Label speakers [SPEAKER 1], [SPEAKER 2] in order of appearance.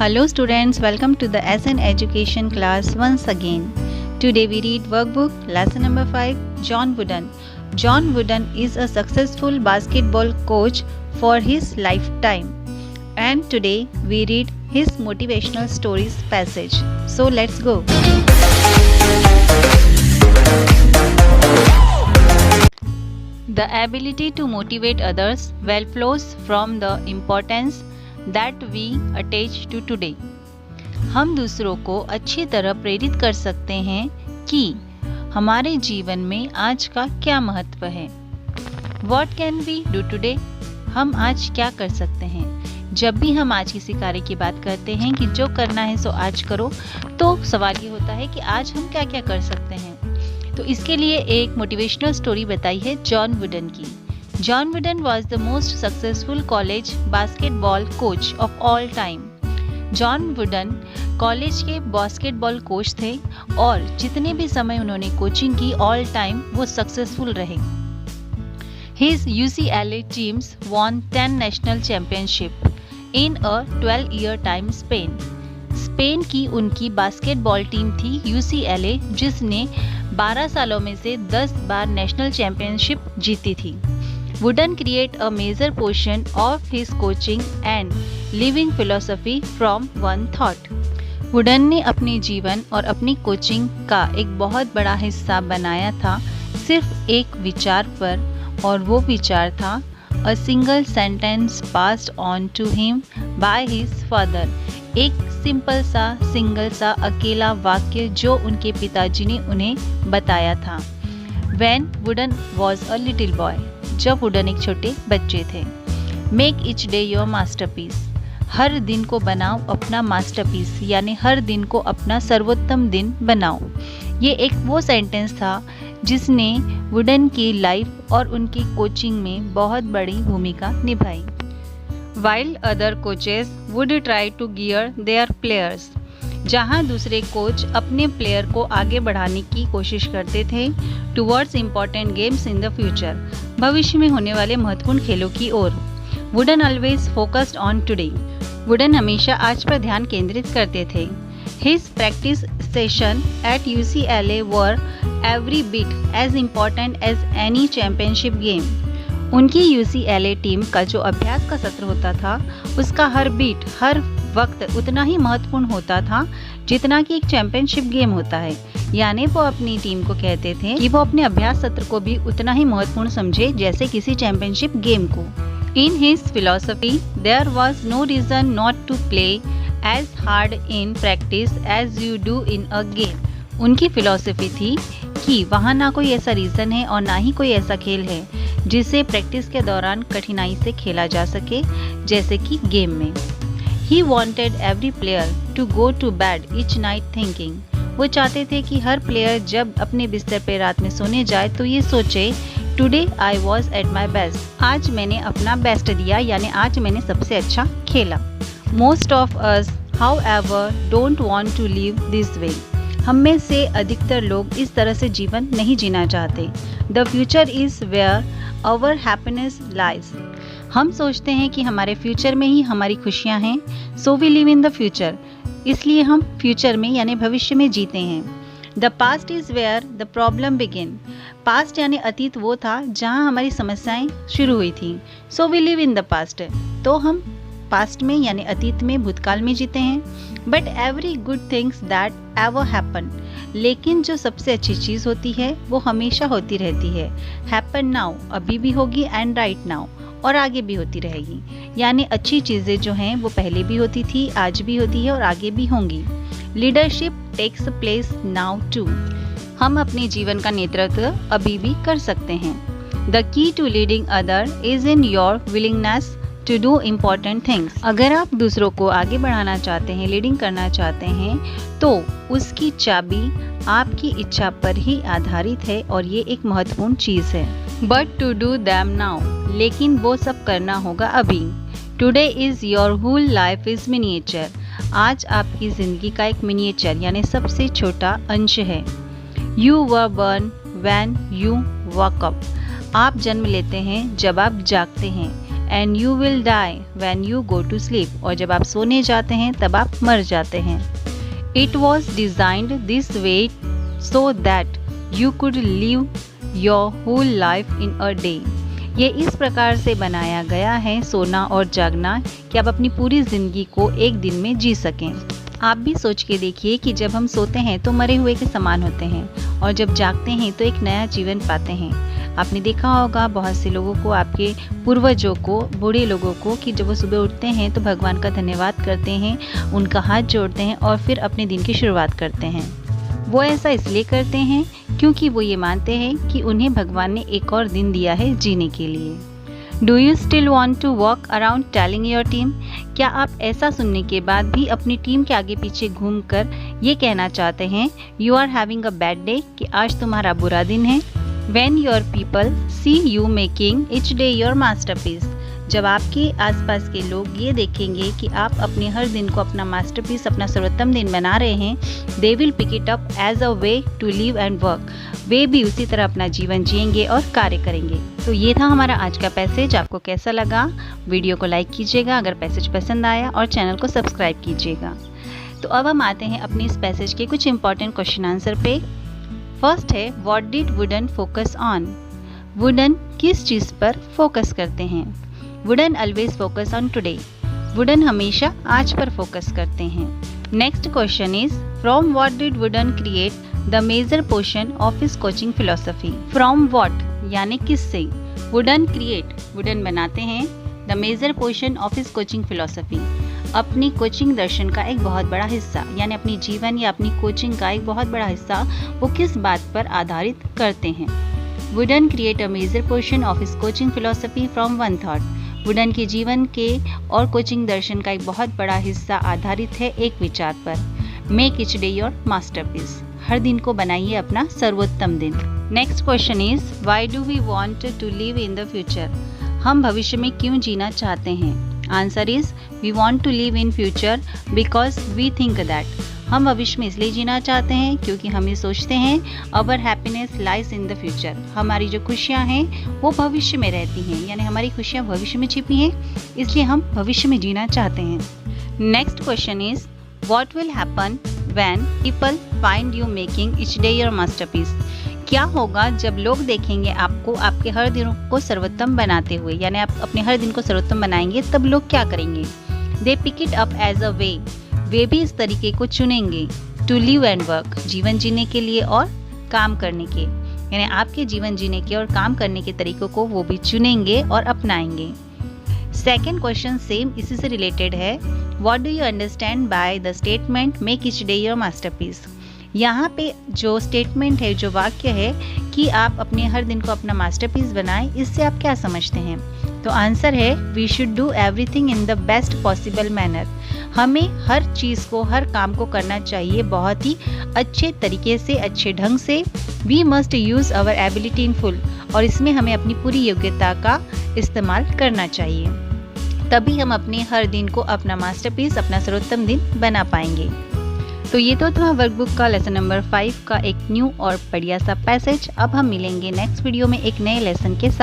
[SPEAKER 1] Hello students, welcome to the SN Education class once again. Today we read workbook lesson number 5, John Wooden. John Wooden is a successful basketball coach for his lifetime. And today we read his motivational stories passage. So let's go. The ability to motivate others well flows from the importance that we attach to today. हम दूसरों को अच्छी तरह प्रेरित कर सकते हैं कि हमारे जीवन में आज का क्या महत्व है. What can we do today? हम आज क्या कर सकते हैं. जब भी हम आज किसी कार्य की बात करते हैं कि जो करना है सो आज करो, तो सवाल ये होता है कि आज हम क्या क्या कर सकते हैं. तो इसके लिए एक मोटिवेशनल स्टोरी बताई है जॉन वुडन की. John Wooden was the most successful college basketball coach of all time. John Wooden college के बास्केटबॉल कोच थे और जितने भी समय उन्होंने कोचिंग की ऑल टाइम वो सक्सेसफुल रहे. His UCLA teams won 10 national championship in a 12-year time span. Spain की उनकी बास्केटबॉल टीम थी UCLA जिसने 12 सालों में से 10 बार नेशनल चैंपियनशिप जीती थी. Wooden create a major portion of his coaching and living philosophy from one thought. Wooden ने अपने जीवन और अपनी कोचिंग का एक बहुत बड़ा हिस्सा बनाया था सिर्फ एक विचार पर, और वो विचार था A single sentence passed on to him by his father. एक सिंगल सा अकेला वाक्य जो उनके पिताजी ने उन्हें बताया था. When Wooden was a little boy. जब वुडन एक छोटे बच्चे थे. Make each day your masterpiece. हर दिन को बनाओ अपना मास्टरपीस, यानी हर दिन को अपना सर्वोत्तम दिन बनाओ. ये एक वो सेंटेंस था जिसने वुडन की लाइफ और उनकी कोचिंग में बहुत बड़ी भूमिका निभाई. While other coaches would try to gear their players. जहां दूसरे कोच अपने प्लेयर को आगे बढ़ाने की कोशिश करते थे towards important games in the future, भविष्य में होने वाले महत्वपूर्ण खेलों की ओर. Wooden always focused on today. Wooden हमेशा आज पर ध्यान केंद्रित करते थे. His practice session at UCLA were every bit as important as any championship game. उनकी UCLA टीम का जो अभ्यास का सत्र होता था उसका हर बीट, हर वक्त उतना ही महत्वपूर्ण होता था जितना कि एक चैंपियनशिप गेम होता है. यानी वो अपनी टीम को कहते थे कि वो अपने अभ्यास सत्र को भी उतना ही महत्वपूर्ण समझे जैसे किसी चैंपियनशिप गेम को. In his philosophy there was no reason not to play as hard in practice as you do in a game. उनकी फिलॉसफी थी कि वहाँ ना कोई ऐसा रीज़न है और ना ही कोई ऐसा खेल है जिसे प्रैक्टिस के दौरान कठिनाई से खेला जा सके जैसे कि गेम में. He wanted every player to go to bed each night thinking. वो चाहते थे कि हर प्लेयर जब अपने बिस्तर पे रात में सोने जाए तो ये सोचे Today I was at my best. आज मैंने अपना बेस्ट दिया, यानी आज मैंने सबसे अच्छा खेला. Most of us, however, don't want to live this way. हम में से अधिकतर लोग इस तरह से जीवन नहीं जीना चाहते. The future is where our happiness lies. हम सोचते हैं कि हमारे फ्यूचर में ही हमारी खुशियां हैं. So we live in the future. इसलिए हम फ्यूचर में यानी भविष्य में जीते हैं. The past is where the problem begin. Past यानी अतीत वो था जहां हमारी समस्याएं शुरू हुई थी. So we live in the past. तो हम पास्ट में यानी अतीत में, भूतकाल में जीते हैं. But every good things that ever happen. लेकिन जो सबसे अच्छी चीज़ होती है वो हमेशा होती रहती है. हैपन नाउ, अभी भी होगी, एंड राइट नाउ, और आगे भी होती रहेगी. यानी अच्छी चीज़ें जो हैं वो पहले भी होती थी, आज भी होती है और आगे भी होंगी. Leadership takes place now too. हम अपने जीवन का नेतृत्व अभी भी कर सकते हैं. The key to leading other is in your willingness to do important things. अगर आप दूसरों को आगे बढ़ाना चाहते हैं, लीडिंग करना चाहते हैं, तो उसकी चाबी आपकी इच्छा पर ही आधारित है और ये एक महत्वपूर्ण चीज़ है. But to do them now. लेकिन वो सब करना होगा अभी. Today is your whole life is miniature. आज आपकी ज़िंदगी का एक मिनिएचर यानी सबसे छोटा अंश है. You were burn when you walk up. आप जन्म लेते हैं जब आप जागते हैं. and you will die when you go to sleep. और जब आप सोने जाते हैं तब आप मर जाते हैं. It was designed this way so that you could live your whole life in a day. ये इस प्रकार से बनाया गया है सोना और जागना कि आप अपनी पूरी ज़िंदगी को एक दिन में जी सकें. आप भी सोच के देखिए कि जब हम सोते हैं तो मरे हुए के समान होते हैं और जब जागते हैं तो एक नया जीवन पाते हैं. आपने देखा होगा बहुत से लोगों को, आपके पूर्वजों को, बूढ़े लोगों को, कि जब वो सुबह उठते हैं तो भगवान का धन्यवाद करते हैं, उनका हाथ जोड़ते हैं और फिर अपने दिन की शुरुआत करते हैं. वो ऐसा इसलिए करते हैं क्योंकि वो ये मानते हैं कि उन्हें भगवान ने एक और दिन दिया है जीने के लिए. Do you still want to walk around telling your team? क्या आप ऐसा सुनने के बाद भी अपनी टीम के आगे पीछे घूमकर ये कहना चाहते हैं you are having a bad day, कि आज तुम्हारा बुरा दिन है? When your people see you making each day your masterpiece, जब आपके आसपास के लोग ये देखेंगे कि आप अपने हर दिन को अपना मास्टरपीस, अपना सर्वोत्तम दिन बना रहे हैं, they will pick it up as a way to live and work. वे भी उसी तरह अपना जीवन जिएंगे और कार्य करेंगे. तो ये था हमारा आज का पैसेज. आपको कैसा लगा? वीडियो को लाइक कीजिएगा अगर पैसेज पसंद आया और चैनल को सब्सक्राइब कीजिएगा. तो अब हम आते हैं अपने इस पैसेज के कुछ इंपॉर्टेंट क्वेश्चन आंसर पे. फर्स्ट है, what did Wooden focus on? Wooden किस चीज़ पर फोकस करते हैं? Wooden always focus on today. Wooden हमेशा आज पर फोकस करते हैं. Next question is, from what did Wooden create the major portion of his coaching philosophy? From what यानी किससे? वुडन क्रिएट, वुडन बनाते हैं, the major portion of his coaching philosophy, अपनी कोचिंग दर्शन का एक बहुत बड़ा हिस्सा, यानी अपनी जीवन या अपनी कोचिंग का एक बहुत बड़ा हिस्सा वो किस बात पर आधारित करते हैं? Wooden create a major portion of his coaching philosophy from one thought. Wooden के जीवन के और कोचिंग दर्शन का एक बहुत बड़ा हिस्सा आधारित है एक विचार पर. Make each day your masterpiece, हर दिन को बनाइए अपना सर्वोत्तम दिन. Next question is, why do we want to live in the future? हम भविष्य में क्यों जीना चाहते हैं? Answer is, we want to live in future because we think that. हम भविष्य में इसलिए जीना चाहते हैं क्योंकि हम ये सोचते हैं our happiness lies in the future. हमारी जो खुशियाँ हैं वो भविष्य में रहती हैं, यानी हमारी खुशियाँ भविष्य में छिपी हैं, इसलिए हम भविष्य में जीना चाहते हैं. Next question is, what will happen when people find you making each day your masterpiece? क्या होगा जब लोग देखेंगे आपको आपके हर दिन को सर्वोत्तम बनाते हुए, यानी आप अपने हर दिन को सर्वोत्तम बनाएंगे, तब लोग क्या करेंगे? They pick it up as a way, वे भी इस तरीके को चुनेंगे, टू लिव एंड वर्क, जीवन जीने के लिए और काम करने के, यानी आपके जीवन जीने के और काम करने के तरीकों को वो भी चुनेंगे और अपनाएंगे. सेकेंड क्वेश्चन सेम इसी से रिलेटेड है. What do you understand by the statement make each day your masterpiece? यहाँ पे जो स्टेटमेंट है, जो वाक्य है कि आप अपने हर दिन को अपना मास्टरपीस बनाएं, इससे आप क्या समझते हैं? तो आंसर है, we should do everything in the best possible manner. हमें हर चीज़ को, हर काम को करना चाहिए बहुत ही अच्छे तरीके से, अच्छे ढंग से. We must use our ability in full, और इसमें हमें अपनी पूरी योग्यता का इस्तेमाल करना चाहिए. तभी हम अपने हर दिन को अपना मास्टरपीस, अपना सर्वोत्तम दिन बना पाएंगे. तो ये तो था वर्कबुक का लेसन नंबर 5 का एक न्यू और बढ़िया सा पैसेज. अब हम मिलेंगे नेक्स्ट वीडियो में एक नए लेसन के साथ.